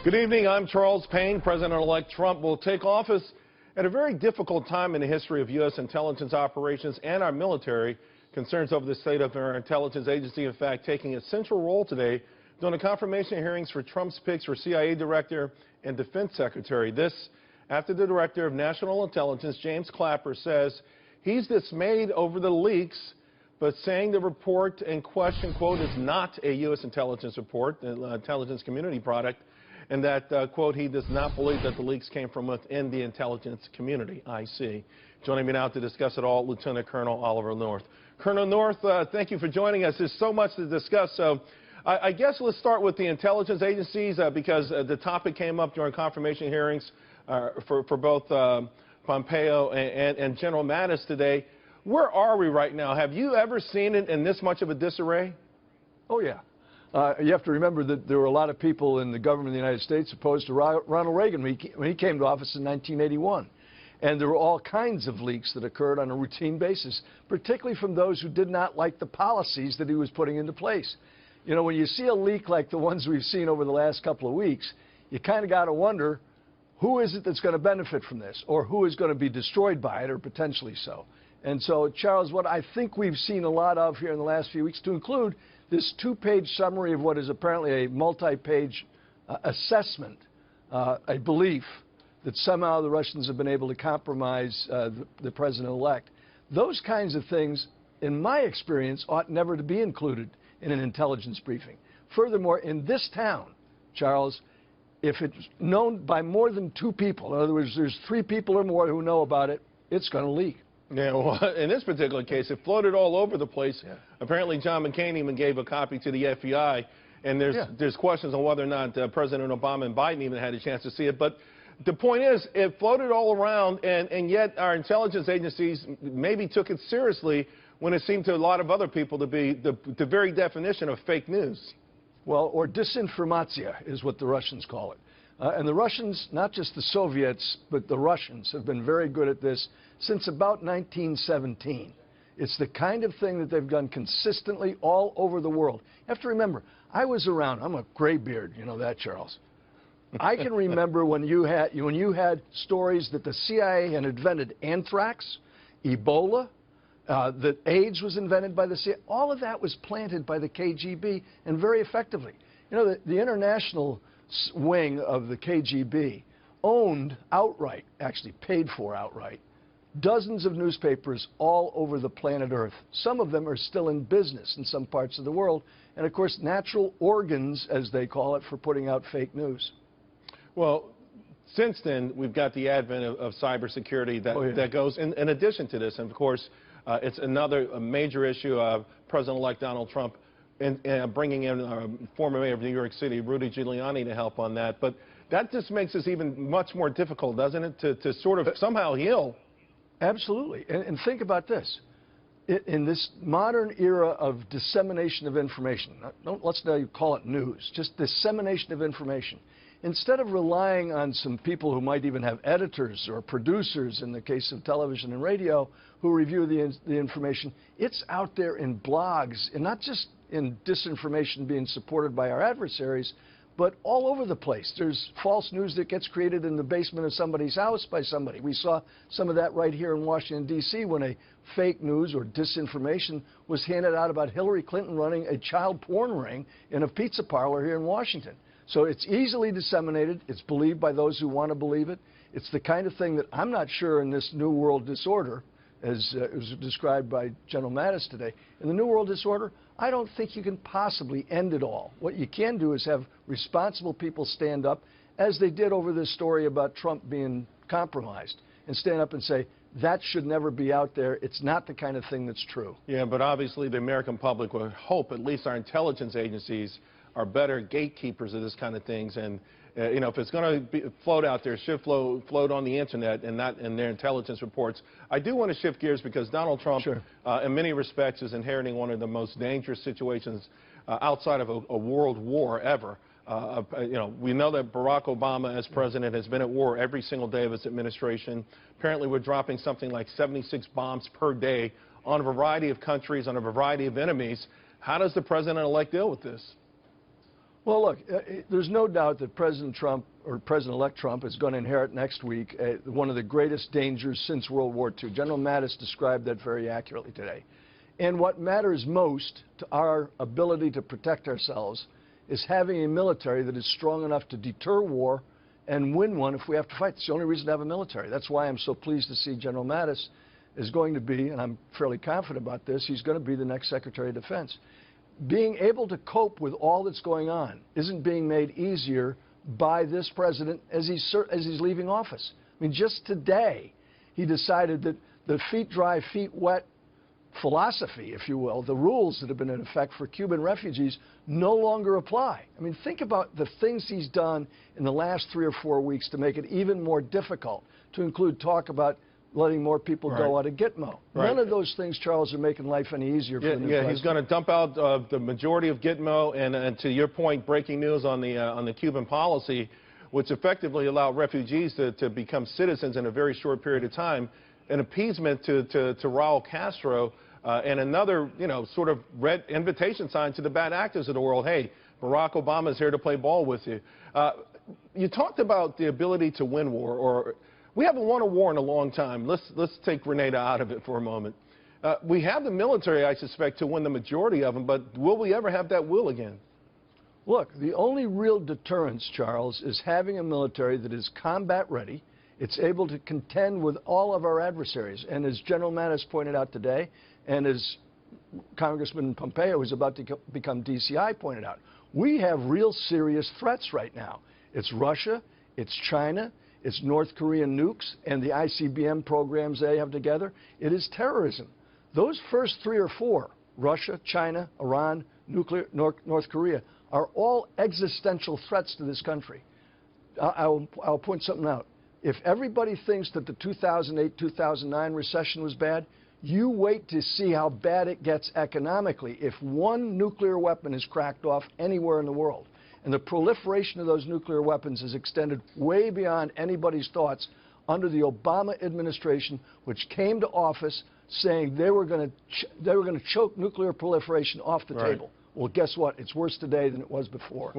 Good evening. I'm Charles Payne. President-elect Trump will take office at a very difficult time in the history of U.S. intelligence operations and our military. Concerns over the state of our intelligence agency, in fact, taking a central role today during the confirmation hearings for Trump's picks for CIA director and defense secretary. This after the director of national intelligence, James Clapper, says he's dismayed over the leaks, but saying the report in question, quote, is not a U.S. intelligence report, an intelligence community product, and that, quote, he does not believe that the leaks came from within the intelligence community. I see. Joining me now to discuss it all, Lieutenant Colonel Oliver North. Colonel North, thank you for joining us. There's so much to discuss. So I guess let's start with the intelligence agencies because the topic came up during confirmation hearings for both Pompeo and General Mattis today. Where are we right now? Have you ever seen it in this much of a disarray? Oh, yeah. You have to remember that there were a lot of people in the government of the United States opposed to Ronald Reagan when he came to office in 1981. And there were all kinds of leaks that occurred on a routine basis, particularly from those who did not like the policies that he was putting into place. You know, when you see a leak like the ones we've seen over the last couple of weeks, you kind of got to wonder, who is it that's going to benefit from this, or who is going to be destroyed by it, or potentially so. And so, Charles, what I think we've seen a lot of here in the last few weeks, to include this two-page summary of what is apparently a multi-page assessment, a belief that somehow the Russians have been able to compromise the president-elect. Those kinds of things, in my experience, ought never to be included in an intelligence briefing. Furthermore, in this town, Charles, if it's known by more than two people, in other words, there's 3 people or more who know about it, it's going to leak. Yeah, well, in this particular case, it floated all over the place. Yeah. Apparently, John McCain even gave a copy to the FBI, and there's questions on whether or not President Obama and Biden even had a chance to see it. But the point is, it floated all around, and yet our intelligence agencies maybe took it seriously when it seemed to a lot of other people to be the very definition of fake news. Well, or disinformatia is what the Russians call it. And the Russians, not just the Soviets, but the Russians have been very good at this since about 1917. It's the kind of thing that they've done consistently all over the world. You have to remember, I was around. I'm a graybeard, you know that, Charles. I can remember when you had stories that the CIA had invented anthrax, Ebola, that AIDS was invented by the CIA. All of that was planted by the KGB, and very effectively. You know, the international wing of the KGB owned outright, actually paid for outright, dozens of newspapers all over the planet Earth. Some of them are still in business in some parts of the world, and of course natural organs, as they call it, for putting out fake news. Well, since then, we've got the advent of cybersecurity that goes in addition to this, and of course it's another major issue of President-elect Donald Trump and bringing in former mayor of New York City, Rudy Giuliani, to help on that. But that just makes this even much more difficult, doesn't it, to sort of somehow heal? Absolutely. And think about this. In this modern era of dissemination of information, let's now call it news, just dissemination of information, instead of relying on some people who might even have editors or producers, in the case of television and radio, who review the information, it's out there in blogs, and not just in disinformation being supported by our adversaries, but all over the place. There's false news that gets created in the basement of somebody's house by somebody. We saw some of that right here in Washington, D.C., when a fake news or disinformation was handed out about Hillary Clinton running a child porn ring in a pizza parlor here in Washington. So it's easily disseminated. It's believed by those who want to believe it. It's the kind of thing that I'm not sure in this New World Disorder, as it was described by General Mattis today. In the New World Disorder, I don't think you can possibly end it all. What you can do is have responsible people stand up, as they did over this story about Trump being compromised, and stand up and say, that should never be out there. It's not the kind of thing that's true. Yeah, but obviously the American public would hope at least our intelligence agencies are better gatekeepers of this kind of things. And, you know, if it's going to float out there, it should float on the Internet and not in their intelligence reports. I do want to shift gears because Donald Trump, sure, in many respects, is inheriting one of the most dangerous situations outside of a world war ever. You know, we know that Barack Obama, as president, has been at war every single day of his administration. Apparently, we're dropping something like 76 bombs per day on a variety of countries, on a variety of enemies. How does the president-elect deal with this? Well, look, there's no doubt that President Trump, or President-elect Trump, is going to inherit next week one of the greatest dangers since World War II. General Mattis described that very accurately today. And what matters most to our ability to protect ourselves is having a military that is strong enough to deter war and win one if we have to fight. It's the only reason to have a military. That's why I'm so pleased to see General Mattis is going to be, and I'm fairly confident about this, he's going to be the next Secretary of Defense. Being able to cope with all that's going on isn't being made easier by this president as he's leaving office. I mean, just today, he decided that the feet dry, feet wet philosophy, if you will, the rules that have been in effect for Cuban refugees no longer apply. I mean, think about the things he's done in the last 3 or 4 weeks to make it even more difficult, to include talk about letting more people go out of Gitmo. None of those things, Charles, are making life any easier for the new president. He's going to dump out the majority of Gitmo, and to your point, breaking news on the Cuban policy, which effectively allowed refugees to become citizens in a very short period of time, an appeasement to Raul Castro, and another, sort of red invitation sign to the bad actors of the world. Hey, Barack Obama is here to play ball with you. You talked about the ability to win war, or we haven't won a war in a long time. Let's take Grenada out of it for a moment. We have the military, I suspect, to win the majority of them, but will we ever have that will again? Look, the only real deterrence, Charles, is having a military that is combat ready. It's able to contend with all of our adversaries. And as General Mattis pointed out today, and as Congressman Pompeo, who's about to become DCI, pointed out, we have real serious threats right now. It's Russia, it's China, it's North Korean nukes, and the ICBM programs they have together. It is terrorism. Those first 3 or 4, Russia, China, Iran, North Korea, are all existential threats to this country. I'll point something out. If everybody thinks that the 2008-2009 recession was bad, you wait to see how bad it gets economically if one nuclear weapon is cracked off anywhere in the world. And the proliferation of those nuclear weapons is extended way beyond anybody's thoughts under the Obama administration, which came to office saying they were going to choke nuclear proliferation off the table. Well, guess what? It's worse today than it was before.